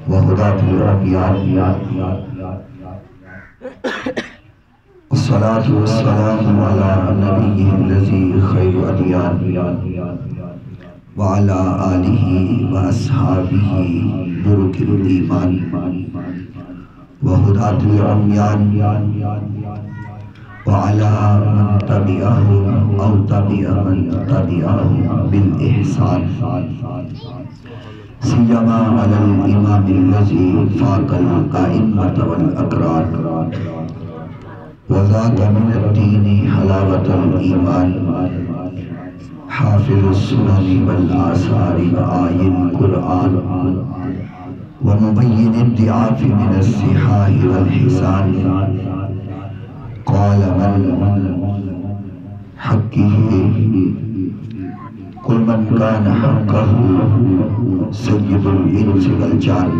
وهداة العميان والصلاة والسلام على نبيه الذي خير أديان وعلى آله وأصحابه برك الإيمان وهداة العميان وعلى من تبعهم أو تبع من تبعهم بالإحسان سيما على الإمام الذي فاق الأئمة والأقران وذاك من الدين حلاوة الإيمان حافظ السنن والآثار وآي القرآن ومبين الضعاف من الصحاح والحسان قال من حقه قل من كان حقه سيد الإنس والجان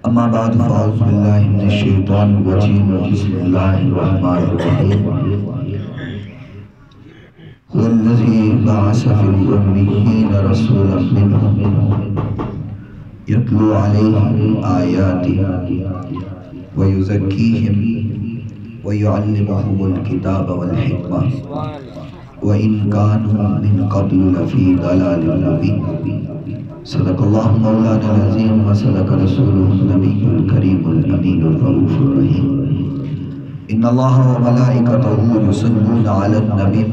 اما بعد فاعوذ باللہ من الشیطان الرجیم بسم اللہ الرحمن الرحیم هو الذی بعث فی الأمیین رسولا منهم یتلو علیہم آیاتہ ویزکیہم ویعلمہم الکتاب والحکمہ وَإِن كَانُوا مِن قَبْلُ لَفِي ضَلَالٍ مُبِينٍ صدق اللہ مولانا العظیم وصدق رسولہ النبی الکریم الامین الرؤوف الرحیم ان اللہ وملائکتہ یصلون علی النبی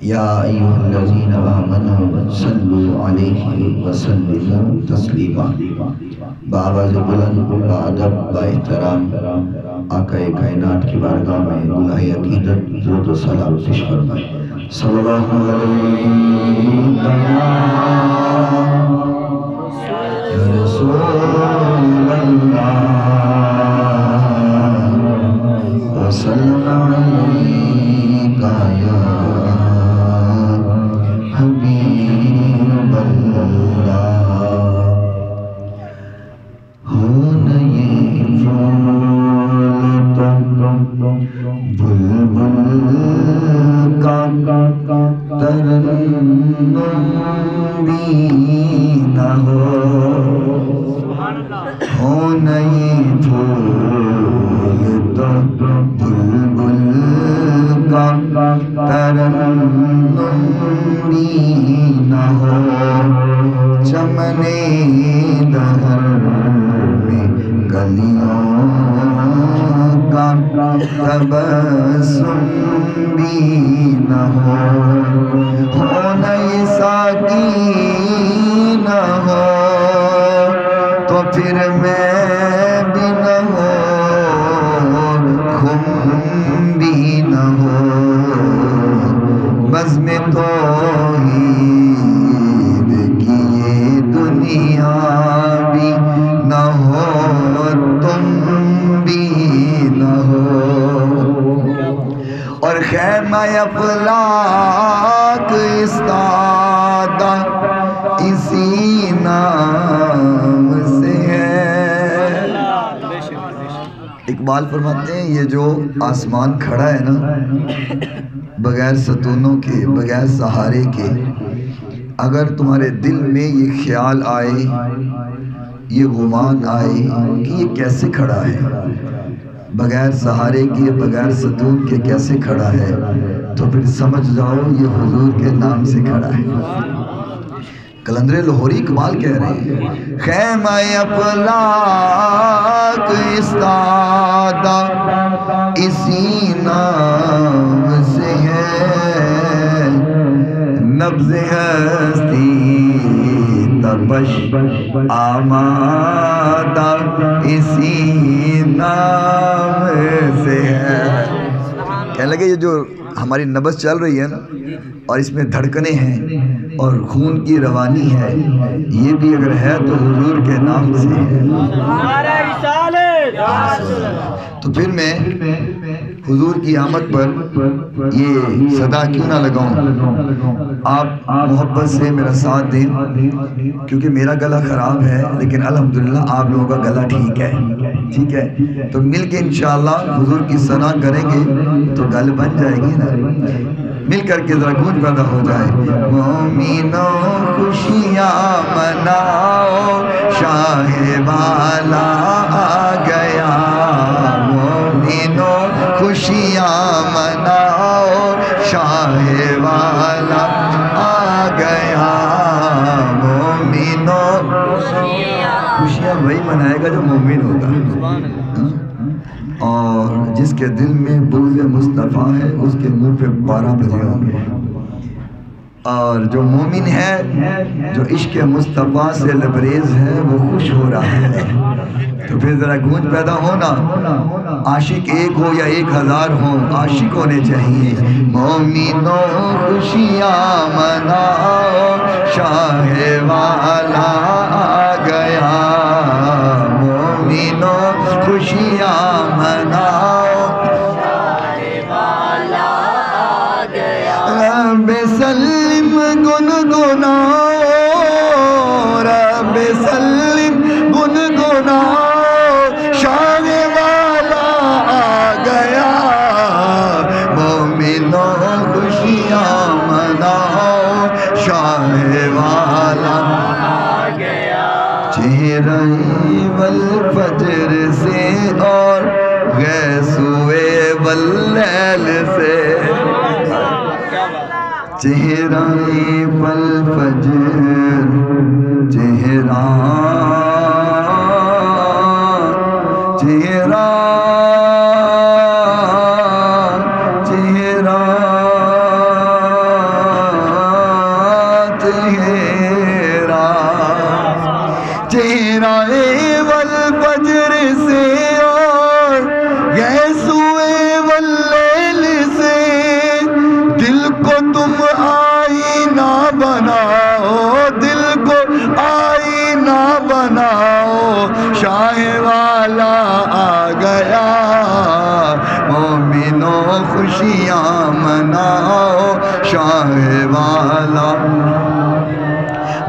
یا ایھا الذین آمنوا صلوا علیہ وسلموا تسلیما بآواز بلند بادب با احترام آقا کائنات کی بارگاہ میں گلہ عقیدت درود و سلام پیش فرمائے صلی اللہ علیہ یا رسول اللہ وسلم علیکہ یا حبیب اللہ ترنم بھی نہ ہو نہیں پھول تو بلبل کا ترنم بھی نہ ہو چمن دہر میں گلیوں کا تبسم بھی نہ ہو نہیں ساقی نہ ہو تو پھر میں بھی نہ ہو خم بھی نہ ہو بزم توحید کی یہ دنیا بھی نہ ہو تم بھی نہ ہو اور خیمہ افلاک استادہ اسی نام سے ہے اقبال فرماتے ہیں یہ جو آسمان کھڑا ہے نا بغیر ستونوں کے بغیر سہارے کے اگر تمہارے دل میں یہ خیال آئے یہ گمان آئے کہ یہ کیسے کھڑا ہے بغیر سہارے کے بغیر ستون کے کیسے کھڑا ہے تو پھر سمجھ جاؤ یہ حضور کے نام سے کھڑا ہے قلندر لاہوری اقبال کہہ رہے ہیں خیمہ افلاک استادہ اسی نام سے ہے نبض ہستی تبش آمادہ اسی نام سے ہے کہنے لگے یہ جو ہماری نبض چل رہی ہے نا اور اس میں دھڑکنیں ہیں اور خون کی روانی ہے یہ بھی اگر ہے تو حضور کے نام سے ہے تو پھر میں حضور کی آمد پر یہ صدا کیوں نہ لگاؤں، آپ محبت سے میرا ساتھ دیں، کیونکہ میرا گلا خراب ہے لیکن الحمدللہ آپ لوگوں کا گلا ٹھیک ہے، ٹھیک ہے؟ تو مل کے انشاءاللہ حضور کی ثنا کریں گے تو گل بن جائے گی نا، مل کر کے ذرا گونج پیدا ہو جائے۔ مومنوں خوشیاں مناؤ، شاہ والا آ گیا، مومنوں خوشیاں مناؤ، شاہ والا آ گیا، مومنوں خوشیاں وہی منائے گا جو مومن ہوگا، اور جس کے دل میں بغض مصطفیٰ ہے اس کے منہ پہ 12 بجے ہوں گے، اور جو مومن ہے، جو عشق مصطفیٰ سے لبریز ہے، وہ خوش ہو رہا ہے۔ تو پھر ذرا گونج پیدا ہونا، عاشق ایک ہو یا 1000 ہو، عاشق ہونے چاہیے۔ مومنوں خوشیاں مناؤ، شاہ والا آ گیا، مومنوں خوشیاں مناؤ، شاہ والا آ گیا، رب سلم گنگناؤ، رب سلم گنگناؤ، شاہ والا آ گیا، مومنوں خوشیاں مناؤ، شاہ والا آ گیا، چہرہ والفجر سے اور غیثوے واللیل سے، چہرہ والفجر، چہرہ چہرہ چہرہ چہرہ چہرہ والفجر سے اور غیثوے واللیل سے، دل کو تم آئینہ بناؤ، دل کو آئینہ بناؤ، شاہ والا آ گیا، مومنوں خوشیاں مناؤ، شاہ والا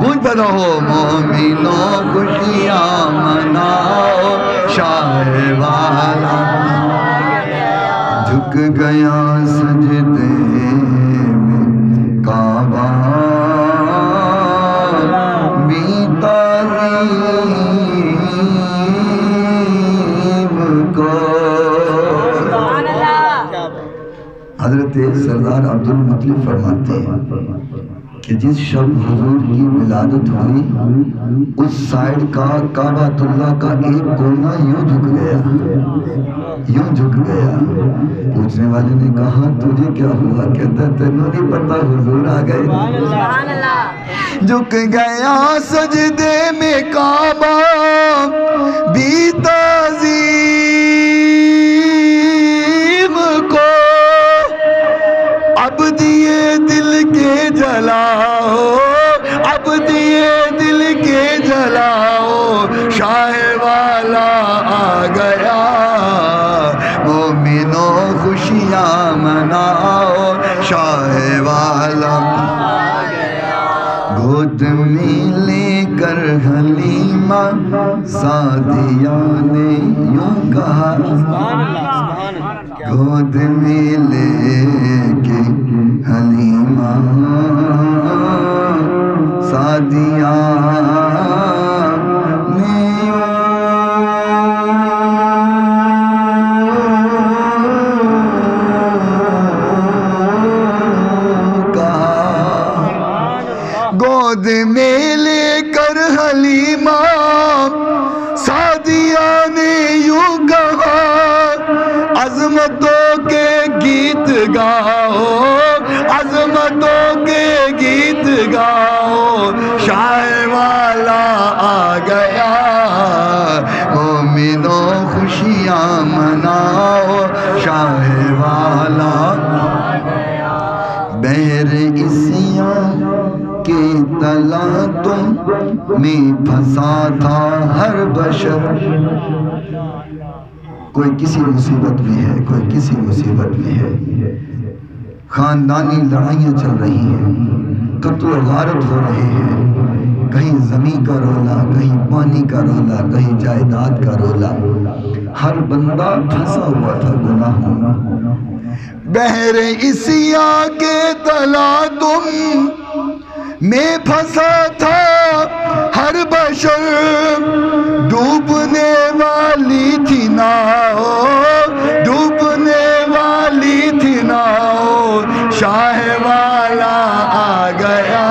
گونج پیدا ہو، مومنوں خوشیاں مناؤ، شاہ والا جھک گیا سجدے میں کعبہ، بھی تعظیم کو، حضرت سردار عبدالمطلب فرماتے ہیں کہ جس شب حضور کی ولادت ہوئی، اس سائیڈ کا کعبۃ اللہ کا ایک کونا یوں جھک گیا، یوں جھک گیا۔ پوچھنے والے نے کہا تجھے کیا ہوا؟ کہتا تینوں نہیں پتہ حضور آ گئے۔ جھک گیا سجدے میں کعبہ، بھی تعظیم کو، اب دیے دل کے جلاؤ، اب دیے دل کے جلاؤ، شاہ والا آ گیا، مومنوں خوشیاں مناؤ، شاہ والا آ گیا، گود میں لے کر حلیمہ سعدیہ نے یوں کہا، گود میں لے کے حلیمہ سعدیہ نے کہا، گود میں لے کر حلیمہ سعدیہ نے یوں کہا، عظمتوں کے گیت گاؤ، عظمتوں کے گیت گاؤ، شاہ والا آ گیا، مومنوں خوشیاں مناؤ، شاہ والا آ گیا، بحر عصیاں کے تلا تم میں پھنسا تھا ہر بشر، کوئی کسی مصیبت میں ہے، کوئی کسی مصیبت میں ہے، خاندانی لڑائیاں چل رہی ہیں، قتل و غارت ہو رہے ہیں، کہیں زمین کا رولا، کہیں پانی کا رولا، کہیں جائیداد کا رولا، ہر بندہ پھنسا ہوا تھا گناہوں بحر اسیا کے تلاطم میں پھنسا تھا ہر بشر، ڈوبنے والی تھی ناؤ، ڈوبنے والی تھی ناؤ، شاہ والا آ گیا،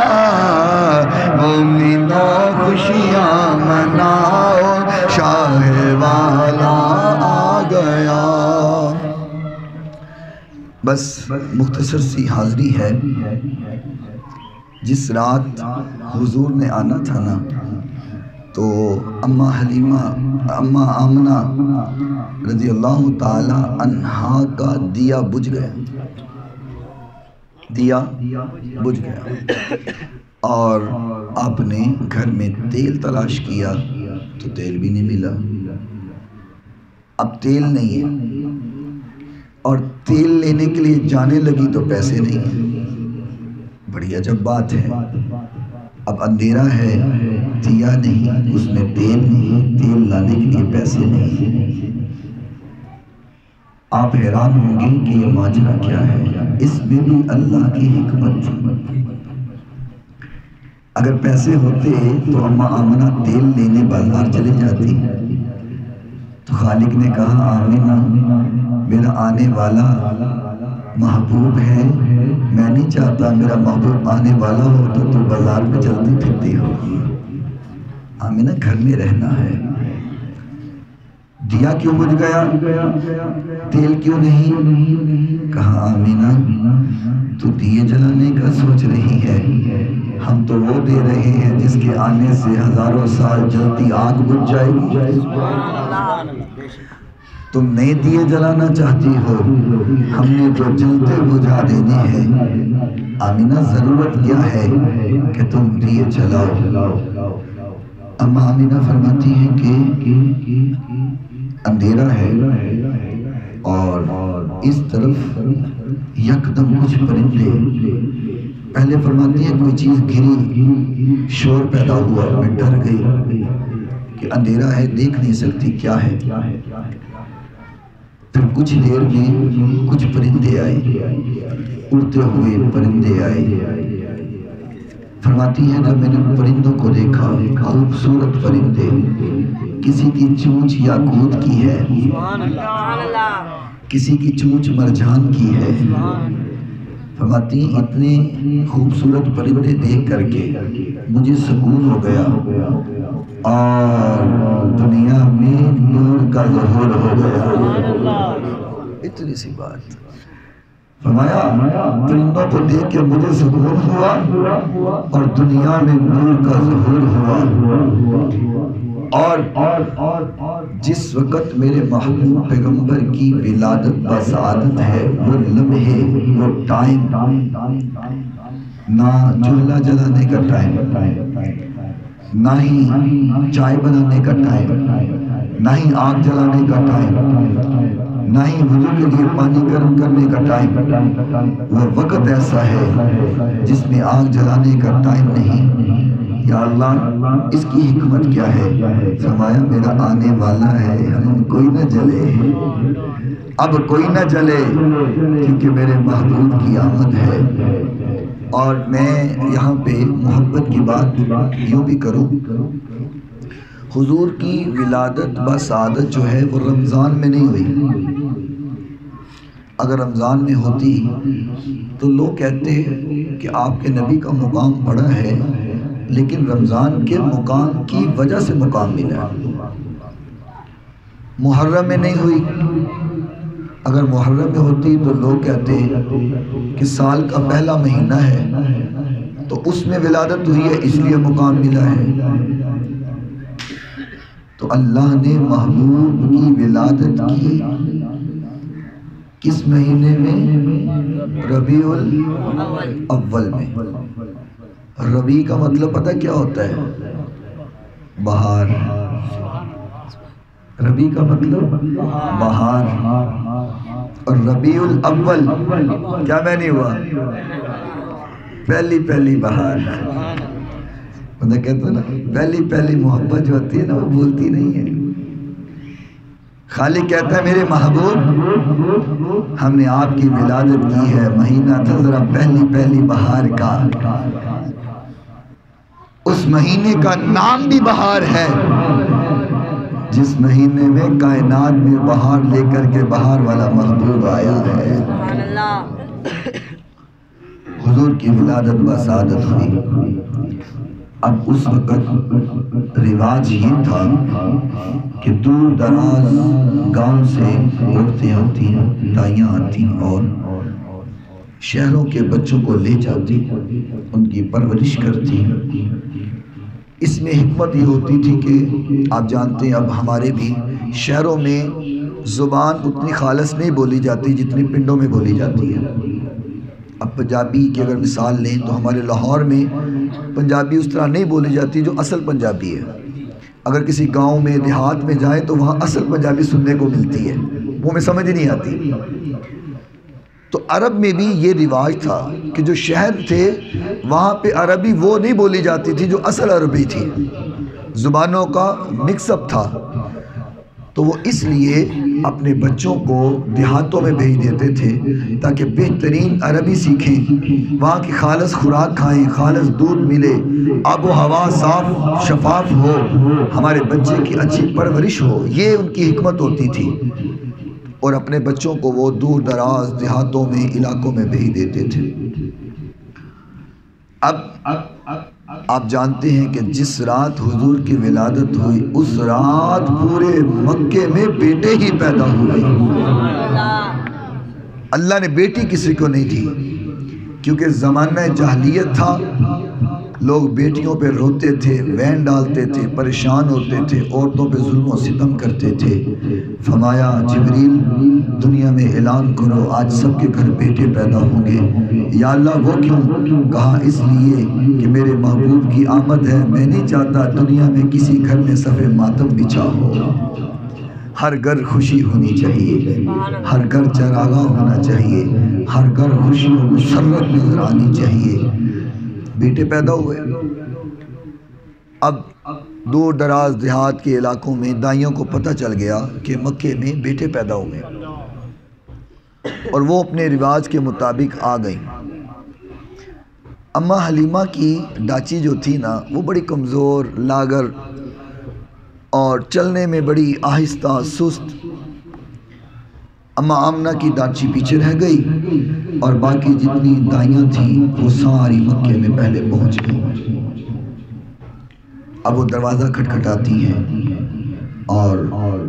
مومنو خوشیاں مناؤ، شاہ والا آ گیا۔ بس مختصر سی حاضری ہے۔ جس رات حضور نے آنا تھا نا، تو اماں حلیمہ، اماں آمنہ رضی اللہ تعالی عنہا کا دیا بجھ گیا، دیا بجھ گیا، اور آپ نے گھر میں تیل تلاش کیا تو تیل بھی نہیں ملا۔ اب تیل نہیں ہے، اور تیل لینے کے لیے جانے لگی تو پیسے نہیں ہیں۔ بڑی عجب بات ہے، اب اندھیرا ہے، دیا نہیں، اس میں تیل نہیں، تیل لانے کے لیے پیسے نہیں۔ آپ حیران ہوں گے کہ یہ ماجرا کیا ہے، اس میں بھی اللہ کی حکمت تھی۔ اگر پیسے ہوتے تو اماں آمنہ تیل لینے بازار چلے جاتی، تو خالق نے کہا آمنہ میرا آنے والا محبوب ہے، میں نہیں چاہتا میرا محبوب آنے والا ہو تو بازار میں چلتی پھرتی ہو، آمنہ گھر میں رہنا ہے۔ دیا کیوں بجھ گیا، تیل کیوں نہیں؟ کہا آمنہ تو دیے جلانے کا سوچ رہی ہے، ہم تو وہ دے رہے ہیں جس کے آنے سے ہزاروں سال جلتی آگ بجھ جائے گی، تم نئے دیے جلانا چاہتی ہو، ہم نے تو جلتے بجھا دینے ہیں۔ آمنہ ضرورت کیا ہے کہ تم دیے جلاؤ؟ اما آمنہ فرماتی ہیں کہ اندھیرا ہے، اور اس طرف یکدم کچھ پرندے، پہلے فرماتی ہیں کوئی چیز گری، شور پیدا ہوا، میں ڈر گئی کہ اندھیرا ہے، دیکھ نہیں سکتی کیا ہے۔ پھر کچھ دیر میں کچھ پرندے آئے، اڑتے ہوئے پرندے آئے۔ فرماتی ہیں جب میں نے پرندوں کو دیکھا، خوبصورت پرندے، کسی کی چونچ یاقوت کی ہے، کسی کی چونچ مرجان کی ہے۔ فرماتی ہیں اتنے خوبصورت پرندے دیکھ کر کے مجھے سکون ہو گیا، اور دنیا میں نور کا ظہور ہو گیا۔ اتنی سی بات، فرمایا پرندوں کو دیکھ کے مجھے سکون ہوا اور دنیا میں نور کا ظہور ہوا، اور جس وقت میرے محبوب پیغمبر کی ولادت بسعادت ہے، وہ لمحے، وہ ٹائم، نہ چولہا جلانے کا ٹائم، نہ ہی چائے بنانے کا ٹائم، نہ ہی آگ جلانے کا ٹائم، نہ ہی وضو کے لیے پانی گرم کرنے کا ٹائم، وہ وقت ایسا ہے جس میں آگ جلانے کا ٹائم نہیں۔ یا اللہ اس کی حکمت کیا ہے؟ فرمایا میرا آنے والا ہے، ہم کوئی نہ جلے، اب کوئی نہ جلے، کیونکہ میرے محبوب کی آمد ہے۔ اور میں یہاں پہ محبت کی بات یوں بھی کروں، حضور کی ولادت بسعادت جو ہے وہ رمضان میں نہیں ہوئی۔ اگر رمضان میں ہوتی تو لوگ کہتے کہ آپ کے نبی کا مقام بڑا ہے، لیکن رمضان کے مقام کی وجہ سے مقام ملا۔ محرم میں نہیں ہوئی، اگر محرم میں ہوتی تو لوگ کہتے کہ سال کا پہلا مہینہ ہے تو اس میں ولادت ہوئی ہے اس لیے مقام ملا ہے۔ تو اللہ نے محبوب کی ولادت کی کس مہینے میں؟ ربیع الاول میں۔ ربیع کا مطلب پتہ کیا ہوتا ہے؟ بہار۔ ربی کا مطلب بہار، اور ربیع الاول کیا معنی ہوا؟ پہلی پہلی بہار۔ بندہ کہتا ہے نا پہلی پہلی محبت جو ہوتی ہے نا وہ بولتی نہیں ہے۔ خالق کہتا ہے میرے محبوب ہم نے آپ کی ولادت کی ہے، مہینہ تھا ذرا پہلی پہلی بہار کا، اس مہینے کا نام بھی بہار ہے، جس مہینے میں کائنات میں بہار لے کر کے بہار والا محبوب آیا ہے۔ حضور کی ولادت و سعادت ہوئی۔ اب اس وقت رواج یہ تھا کہ دور دراز گاؤں سے عورتیں آتی، دائیاں آتی اور شہروں کے بچوں کو لے جاتی، ان کی پرورش کرتی۔ اس میں حکمت یہ ہوتی تھی کہ آپ جانتے ہیں اب ہمارے بھی شہروں میں زبان اتنی خالص نہیں بولی جاتی جتنی پنڈوں میں بولی جاتی ہے۔ اب پنجابی کی اگر مثال لیں تو ہمارے لاہور میں پنجابی اس طرح نہیں بولی جاتی جو اصل پنجابی ہے۔ اگر کسی گاؤں میں دیہات میں جائیں تو وہاں اصل پنجابی سننے کو ملتی ہے، وہ ہمیں سمجھ نہیں آتی۔ تو عرب میں بھی یہ رواج تھا کہ جو شہر تھے وہاں پہ عربی وہ نہیں بولی جاتی تھی جو اصل عربی تھی، زبانوں کا مکس اپ تھا۔ تو وہ اس لیے اپنے بچوں کو دیہاتوں میں بھیج دیتے تھے تاکہ بہترین عربی سیکھیں، وہاں کی خالص خوراک کھائیں، خالص دودھ ملے، آب و ہوا صاف شفاف ہو، ہمارے بچے کی اچھی پرورش ہو۔ یہ ان کی حکمت ہوتی تھی، اور اپنے بچوں کو وہ دور دراز دیہاتوں میں علاقوں میں بھیج دیتے تھے۔ اب آپ جانتے ہیں کہ جس رات حضور کی ولادت ہوئی اس رات پورے مکے میں بیٹے ہی پیدا ہوئے۔ اللہ نے بیٹی کسی کو نہیں دی، کیونکہ زمانہ جاہلیت تھا، لوگ بیٹیوں پہ روتے تھے، وین ڈالتے تھے، پریشان ہوتے تھے، عورتوں پہ ظلم و ستم کرتے تھے۔ فرمایا جبریل دنیا میں اعلان کرو آج سب کے گھر بیٹے پیدا ہوں گے۔ یا اللہ وہ کیوں؟ کہا اس لیے کہ میرے محبوب کی آمد ہے، میں نہیں چاہتا دنیا میں کسی گھر میں صف ماتم بچھا ہو۔ ہر گھر خوشی ہونی چاہیے، ہر گھر چراغاں ہونا چاہیے، ہر گھر خوشی و مسرت نظر آنی چاہیے۔ بیٹے پیدا ہوئے۔ اب دور دراز دیہات کے علاقوں میں دائیوں کو پتہ چل گیا کہ مکے میں بیٹے پیدا ہوئے، اور وہ اپنے رواج کے مطابق آ گئیں۔ اماں حلیمہ کی ڈاچی جو تھی نا وہ بڑی کمزور، لاغر اور چلنے میں بڑی آہستہ سست۔ اماں آمنہ کی ڈاچی پیچھے رہ گئی اور باقی جتنی دائیاں تھیں وہ ساری مکے میں پہلے پہنچ گئی۔ اب وہ دروازہ کھٹکھٹاتی ہیں اور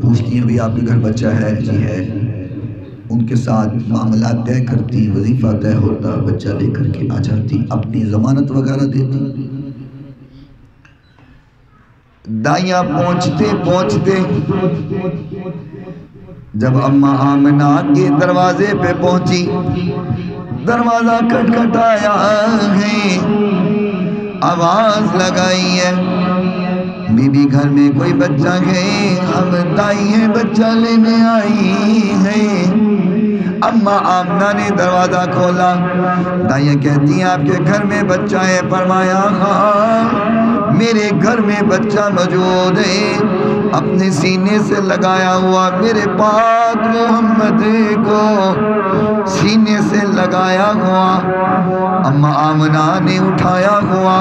پوچھتی ہیں بھی آپ کے گھر بچہ ہے؟ جی ہے۔ ان کے ساتھ معاملات طے کرتی، وظیفہ طے ہوتا، بچہ لے کر کے آ جاتی، اپنی ضمانت وغیرہ دیتی۔ دائیاں پہنچتے جب اماں آمنہ کے دروازے پہ پہنچی، دروازہ کھٹکھٹایا ہے، آواز لگائی ہے، بی بی گھر میں کوئی بچہ ہے؟ ہم دائی ہیں، بچہ لینے آئی ہیں۔ اماں آمنہ نے دروازہ کھولا، دائیاں کہتی ہیں آپ کے گھر میں بچہ ہے؟ فرمایا ہاں میرے گھر میں بچہ موجود ہے، اپنے سینے سے لگایا ہوا میرے پاک محمد کو سینے سے لگایا ہوا اماں آمنہ نے اٹھایا ہوا۔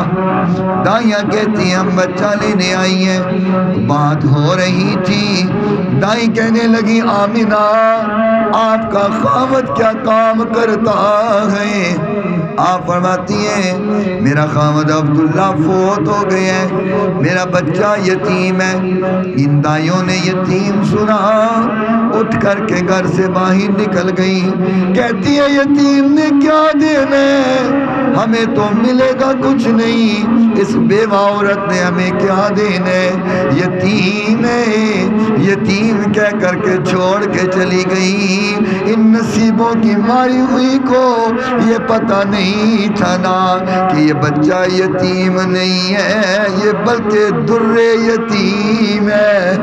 دائیاں کہتی ہیں ہم بچہ لینے آئی ہیں۔ بات ہو رہی تھی، دائی کہنے لگی آمنہ آپ کا خاوند کیا کام کرتا ہے؟ آپ فرماتی ہیں میرا خاوند عبداللہ فوت ہو گیا ہے، میرا بچہ یتیم ہے۔ ان دائیوں نے یتیم سنا، اٹھ کر کے گھر سے باہر نکل گئی، کہتی ہے یتیم نے کیا دینا ہے؟ ہمیں تو ملے گا کچھ نہیں، اس بیوہ عورت نے ہمیں کیا دینا ہے؟ یتیم ہے، یتیم کہہ کر کے چھوڑ کے چلی گئی۔ ان نصیبوں کی ماری ہوئی کو یہ پتہ نہیں تھا نا کہ یہ بچہ یتیم نہیں ہے، یہ بلکہ در یتیم ہے۔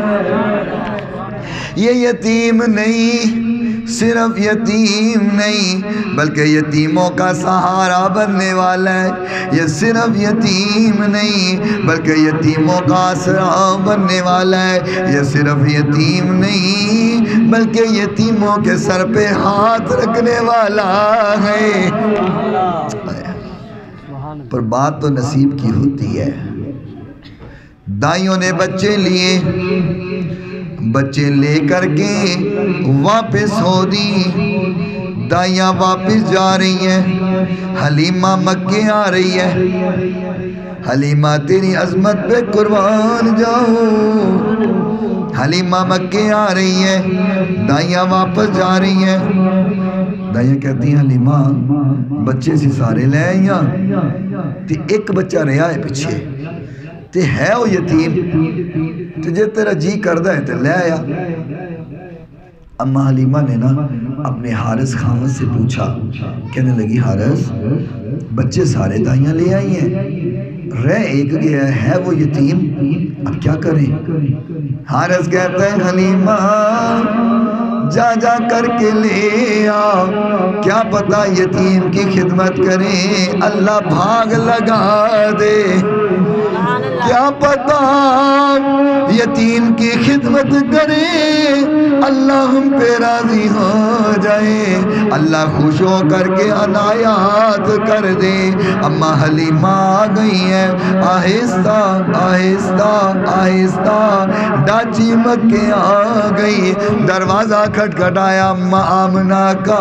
یہ یتیم نہیں، صرف یتیم نہیں بلکہ یتیموں کا سہارا بننے والا ہے۔ یہ صرف یتیم نہیں بلکہ یتیموں کا آسرا بننے والا ہے۔ یہ صرف یتیم نہیں بلکہ یتیموں کے سر پہ ہاتھ رکھنے والا ہے۔ پر بات تو نصیب کی ہوتی ہے۔ دائیوں نے بچے لیے، بچے لے کر کے واپس ہو دی، دائیاں واپس جا رہی ہیں، حلیمہ مکے آ رہی ہے۔ حلیمہ تیری عظمت پہ قربان جاؤں، حلیمہ مکے آ رہی ہے، دائیاں واپس جا رہی ہیں۔ دائیاں کہتی ہیں حلیمہ بچے سے سارے لے آئیاں تے ایک بچہ رہا ہے پیچھے تے ہے وہ یتیم، تے جے تیرا جی کردہ ہے تے لے آیا۔ اما حلیمہ نے نا اپنے حارث خامد سے پوچھا، کہنے لگی حارث بچے سارے دائیاں لے آئی ہیں، رہ ایک گیا ہے وہ یتیم، اب کیا کریں؟ حارث کہتا ہے حلیمہ جا جا کر کے لے آ، کیا پتا یتیم کی خدمت کریں اللہ بھاگ لگا دے، کیا پتا یتیم کی خدمت کریں اللہ ہم پہ راضی ہو جائے، اللہ خوش ہو کر کے عنایات کر دے۔ اما حلیمہ آ گئی ہے، آہستہ آہستہ آہستہ ڈاچی مکے آ گئی، دروازہ کھٹکھٹایا اما آمنہ کا،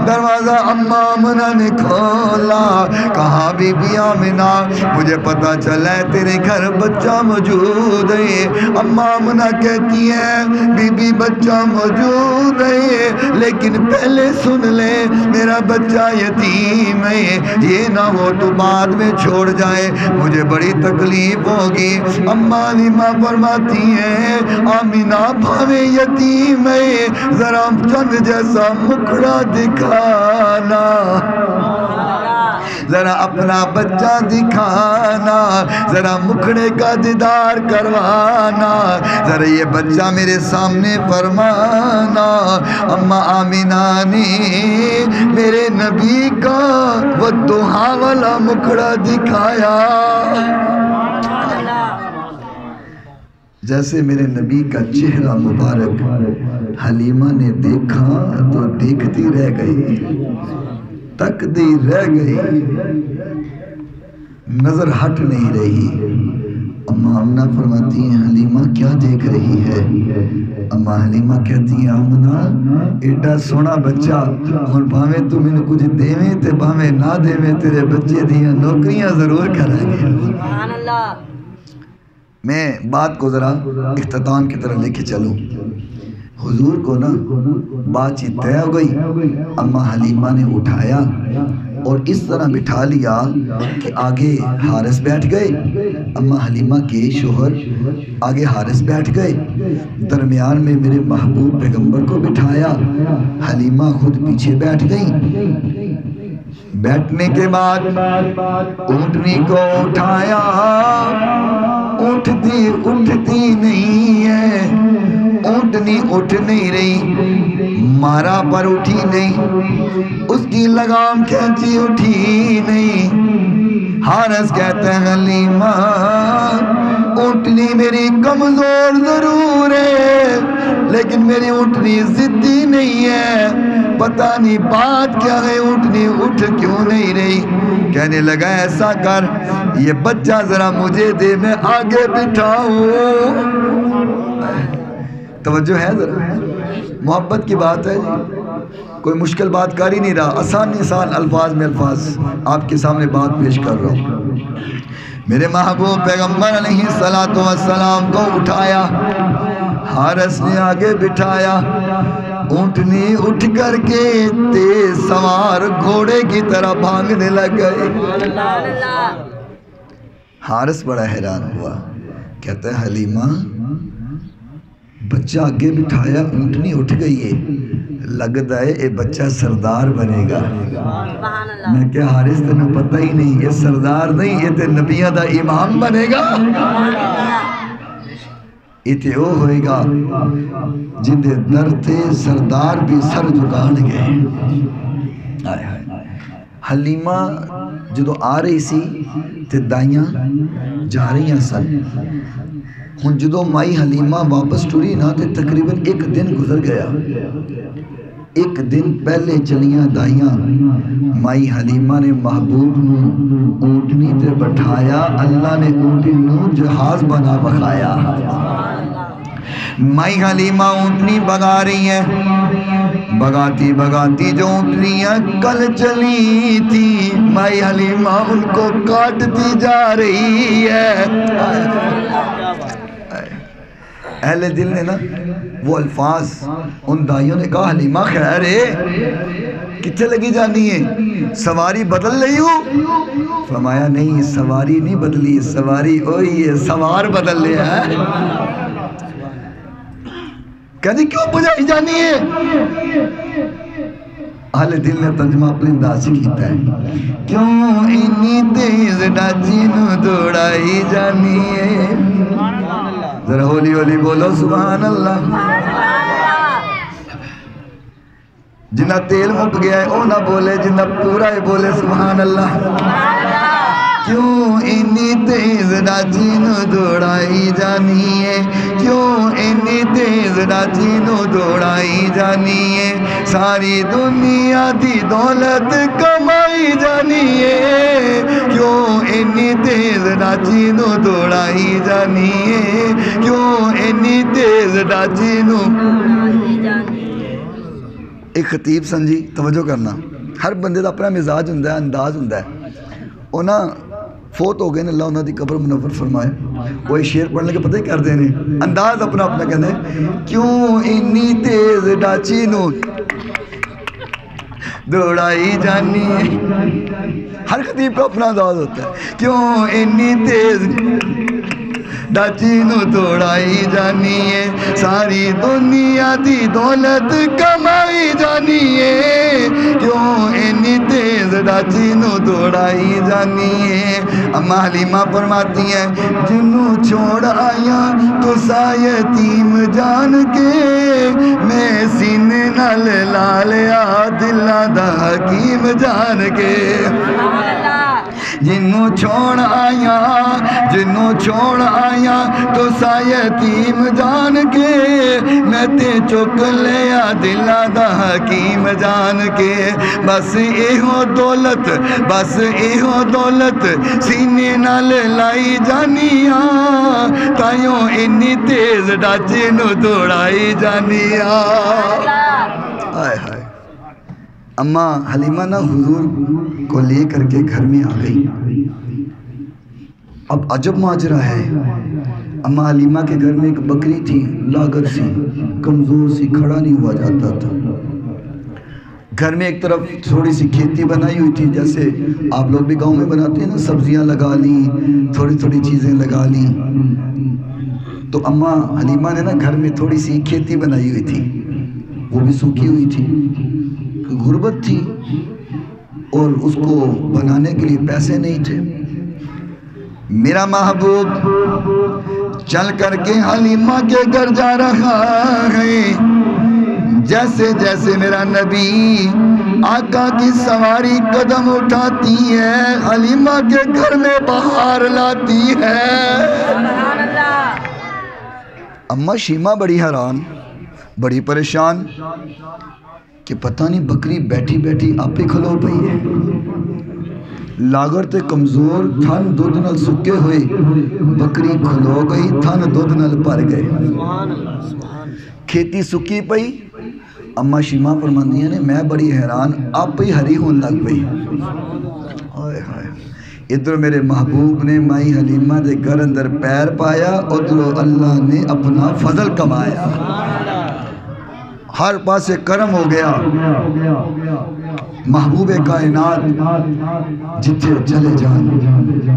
دروازہ اما آمنہ نے کھولا، کہا بی بی آمنہ مجھے پتا چلا ہے تیرے گھر بچہ موجود ہے۔ اما آمنہ کہتی ہے بی بی بچہ موجود ہے لیکن پہلے سن لے میرا بچہ یتیم ہے، یہ نہ ہو تو بعد میں چھوڑ جائے مجھے بڑی تکلیف ہوگی۔ اما حلیمہ فرماتی ہیں آمنہ بھاوے یتیم ہے ذرا چند جیسا مکھڑا دکھانا، ذرا اپنا بچہ دکھانا، ذرا مکھڑے کا دیدار کروانا، ذرا یہ بچہ میرے سامنے فرمانا۔ اما آمنہ نے میرے نبی کا وہ دوہا والا مکھڑا دکھایا، جیسے میرے نبی کا چہرہ مبارک حلیمہ نے دیکھا تو دیکھتی رہ گئی، تکتی رہ گئی، نظر ہٹ نہیں رہی۔ اما آمنہ فرماتی ہیں حلیمہ کیا دیکھ رہی ہے؟ اما حلیمہ کہتی ہیں آمنہ ایڈا سونا بچہ ہن بھاویں تو میں نے کچھ دیویں تے بھاویں نہ دیویں تیرے بچے دیاں نوکریاں ضرور کرائیں گے۔ سبحان اللہ۔ میں بات کو ذرا اختتام کی طرح لے کے چلوں۔ حضور کو نا بات چیت طے ہو گئی، اما حلیمہ نے اٹھایا اور اس طرح بٹھا لیا کہ آگے حارث بیٹھ گئے، اما حلیمہ کے شوہر آگے حارث بیٹھ گئے، درمیان میں میرے محبوب پیغمبر کو بٹھایا، حلیمہ خود پیچھے بیٹھ گئی۔ بیٹھنے کے بعد اونٹنی کو اٹھایا، اٹھتی نہیں ہے، اونٹنی اٹھ نہیں رہی، مارا پر اٹھی نہیں، اس کی لگام کھینچی اٹھی نہیں۔ حارث کہتے ہیں حلیمہ اونٹنی میری کمزور ضرور ہے لیکن میری اونٹنی ضدی نہیں ہے، پتہ نہیں بات کیا ہے اونٹنی اٹھ کیوں نہیں رہی۔ کہنے لگا ایسا کر یہ بچہ ذرا مجھے دے میں آگے بٹھاؤں۔ توجہ ہے ذرا، محبت کی بات ہے جی، کوئی مشکل بات کر ہی نہیں رہا، آسان الفاظ میں الفاظ آپ کے سامنے بات پیش کر رہا ہوں۔ میرے محبوب پیغمبر علیہ السلام کو اٹھایا، حارث نے آگے بٹھایا، اونٹنی اٹھ کر کے تیز سوار گھوڑے کی طرح بھاگنے لگ گئے۔ حارث بڑا حیران ہوا، کہتا ہے حلیمہ بچہ آگے بٹھایا اونٹنی اٹھ گئی ہے، لگتا ہے یہ بچہ سردار بنے گا۔ میں کہا حارث تنہیں پتہ ہی نہیں یہ سردار نہیں، یہ تے نبیوں دا امام بنے گا۔ اتے او ہوئے گا جندے در تے سردار بھی سر جھکان گئے. حلیمہ جدو آ رہی سی تے دائیاں جا رہی ہیں سن. ہن جدو مائی حلیمہ واپس ٹری نا تے تقریباً ایک دن گزر گیا. ایک دن پہلے چلیاں دائیاں مائی حلیمہ نے محبوب نو اونٹنی تے بٹھایا. اللہ نے اونٹنی نو جہاز بنا بخایا. مائی حلیمہ اونٹنی بگا رہی ہیں. بگاتی بگاتی جو اونٹنیاں کل چلی تھی مائی حلیمہ ان کو کاٹتی جا رہی ہے. اہل دل نے نا وہ الفاظ ان دائیوں نے کہا حلیمہ خیر ہے کتنے لگی جانی ہے سواری بدل رہی ہو؟ فرمایا نہیں سواری نہیں بدلی سواری وہی ہے سوار بدل لیا ہے. کہتی کیوں بجائی جانی ہے؟ اہل دل نے ترجمہ اپنے انداز سے کیتا ہے کیوں انی تیز ڈاچی نو دوڑائی جانی ہے. ذرا ہولی ہولی بولو سبحان اللہ. جنہ تیل مک گیا ہے او نہ بولے جنہ پورا ہے بولے سبحان اللہ. کیوں انی تیز ڈاچی نو دوڑائی جانی ہے کیوں انی تیز ڈاچی نو دوڑائی جانی ہے ساری دنیا دی دولت کمائی جانی ہے کیوں انی تیز ڈاچی نو دوڑائی جانی ہے کیوں انی تیز ڈاچی نو. ایک خطیب سن جی توجہ کرنا ہر بندے دا اپنا مزاج ہوندا ہے انداز ہوندا ہے. وہ نا فوت ہو گئے نے اللہ انہاں دی قبر منور فرمائے. وہ شعر پڑھنے کے پتہ ہی کر دینے انداز اپنا اپنا کہنے کیوں انی تیز ڈاچی نو دوڑائی جانی ہے. ہر خطیب کا اپنا انداز ہوتا ہے کیوں انی تیز ڈاچی نو دوڑائی جانی ہے ساری دنیا دی دولت کمائی جانی ہے کیوں انی تیز ڈاچی نو دوڑائی جانی ہے. اما حلیمہ فرماتی ہیں جنوں چھوڑ آیا تو سا یتیم جان کے میں سینے نال لالیا دلاں دا حکیم جان کے. جنوں چھوڑ آیا تو سا یتیم جان کے میں تے چک لیا دلاں دا حکیم جان کے. بس ایہو دولت سینے نال لائی جانیاں تائیوں انی تیز ڈاچے نو دوڑائی جانیاں. آئے ہائے. اماں حلیمہ نا حضور کو لے کر کے گھر میں آ گئی. اب عجب ماجرہ ہے. اماں حلیمہ کے گھر میں ایک بکری تھی لاغر سی کمزور سی کھڑا نہیں ہوا جاتا تھا. گھر میں ایک طرف تھوڑی سی کھیتی بنائی ہوئی تھی جیسے آپ لوگ بھی گاؤں میں بناتے ہیں نا سبزیاں لگا لیں تھوڑی تھوڑی چیزیں لگا لیں. تو اماں حلیمہ نے نا گھر میں تھوڑی سی کھیتی بنائی ہوئی تھی وہ بھی سوکھی ہوئی تھی غربت تھی اور اس کو بنانے کے لیے پیسے نہیں تھے. میرا محبوب چل کر کے حلیمہ کے گھر جا رہا ہے جیسے جیسے میرا نبی آقا کی سواری قدم اٹھاتی ہے حلیمہ کے گھر میں بہار لاتی ہے. اماں شیمہ بڑی حیران بڑی پریشان کہ پتہ نہیں بکری بیٹھی بیٹھی آپ ہی کھلو پئی ہے. لاغر تے کمزور تھن دودھ نال سکے ہوئے بکری کھلو گئی تھن دودھ نال بھر گئے. کھیتی سکی پئی. اماں شیمہ فرماندیاں نے میں بڑی حیران آپ ہی ہری ہون لگ پئی. ہائے ہائے. ادھر میرے محبوب نے مائی حلیمہ دے گھر اندر پیر پایا ادھر اللہ نے اپنا فضل کمایا. ہر پاسے کرم ہو گیا. محبوب کائنات جتھے چلے جان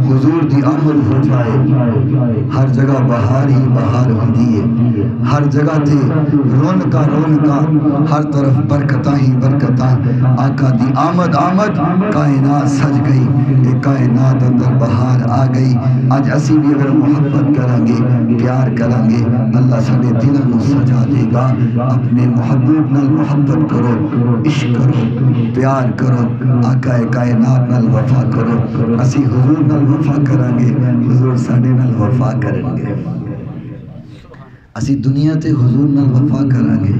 حضور دی آمد ہو جائے ہر جگہ بہار ہی بہار ہوندی ہے ہر جگہ تے رونقاں رونقاں ہر طرف برکتاں ہی برکتاں آقا دی آمد آمد کائنات سج گئی اے کائنات اندر بہار آ گئی آج اسی بھی اگر محبت کریں گے پیار کریں گے اللہ ساڈے دلوں نوں سجا دے گا اپنے محبوب نال محبت کرو عشق کرو پیار کرو آقا کائنات نال وفا کرو اسی حضور نال وفا کریں گے حضور ساڈے نال وفا کریں گے اسی دنیا تے حضور نال وفا کریں گے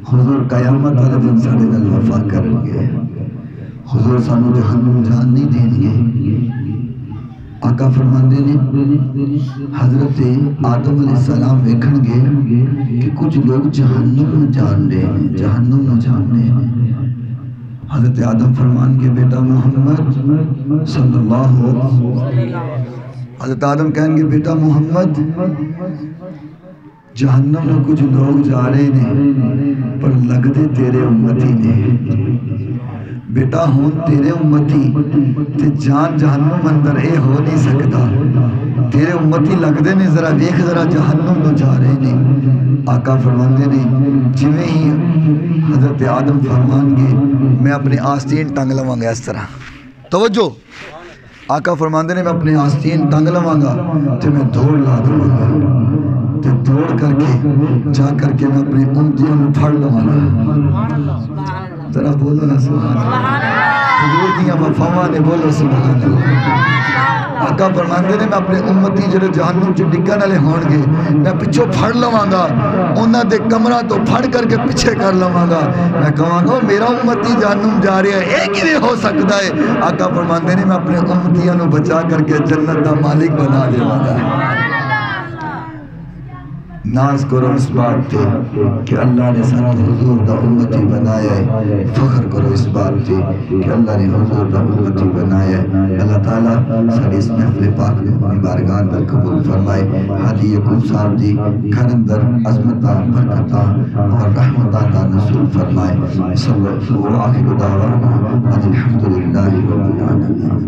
حضور قیامت والے دن ساڈے نال وفا کریں گے حضور سانو جہنم جان نہیں دیں گے آقا فرماندے نے حضرت آدم علیہ السلام ویکھن گے کہ کچھ لوگ جہنم نہ جان رہے ہیں جہنم نہ جان رہے ہیں حضرت آدم فرمان کے بیٹا محمد صلی اللہ علیہ وسلم حضرت آدم کہیں گے بیٹا محمد جہنم نہ کچھ لوگ جا رہے ہیں پر لگتے تیرے امتی نے بیٹا ہون تیرے امتی تے جان جہنم اندر اے ہو نہیں سکتا تیرے امتی لگتے نے ذرا دیکھ ذرا جہنم نہ جا رہے نے آقا فرماندے نے جویں ہی حضرت آدم فرمان گے میں اپنے آستین ٹنگ لواں گا اس طرح توجہ آقا فرماندے نے میں اپنے آستین ٹنگ لواں گا تے میں دوڑ لا دوں گا تے دوڑ کر کے جا کر کے میں اپنے امتیوں میں پھڑ لواں گا ذرا بولو نا سبحان اللہ حضور دیاں وفاواں نے بولو سبحان اللہ آقا فرماندے نے میں اپنے امتی جڑے جہنم چ ڈگن والے ہون گے میں پچھوں پھڑ لواں گا انہاں دے کمراں تو پھڑ کر کے پیچھے کر لواں گا میں کہاں گا میرا امتی جہنم جا رہا ہے اے کیویں ہو سکتا ہے آقا فرماندے نے میں اپنے امتیاں نو بچا کر کے جنت دا مالک بنا دیواں گا ناز کرو اس بات پہ کہ اللہ نے سانو حضور دا امتی بنایا ہے فخر کرو اس بات پہ کہ اللہ نے حضور دا امتی بنایا ہے اللہ تعالیٰ ساری اس محفل پاک میں اپنی بارگاہ اندر قبول فرمائے حادی یعقوب صاحب دی گھر اندر عظمتاں برکتاں اور رحمتاں دا نزول فرمائے صلی اللہ علیہ وسلم الحمدللہ رب العالمین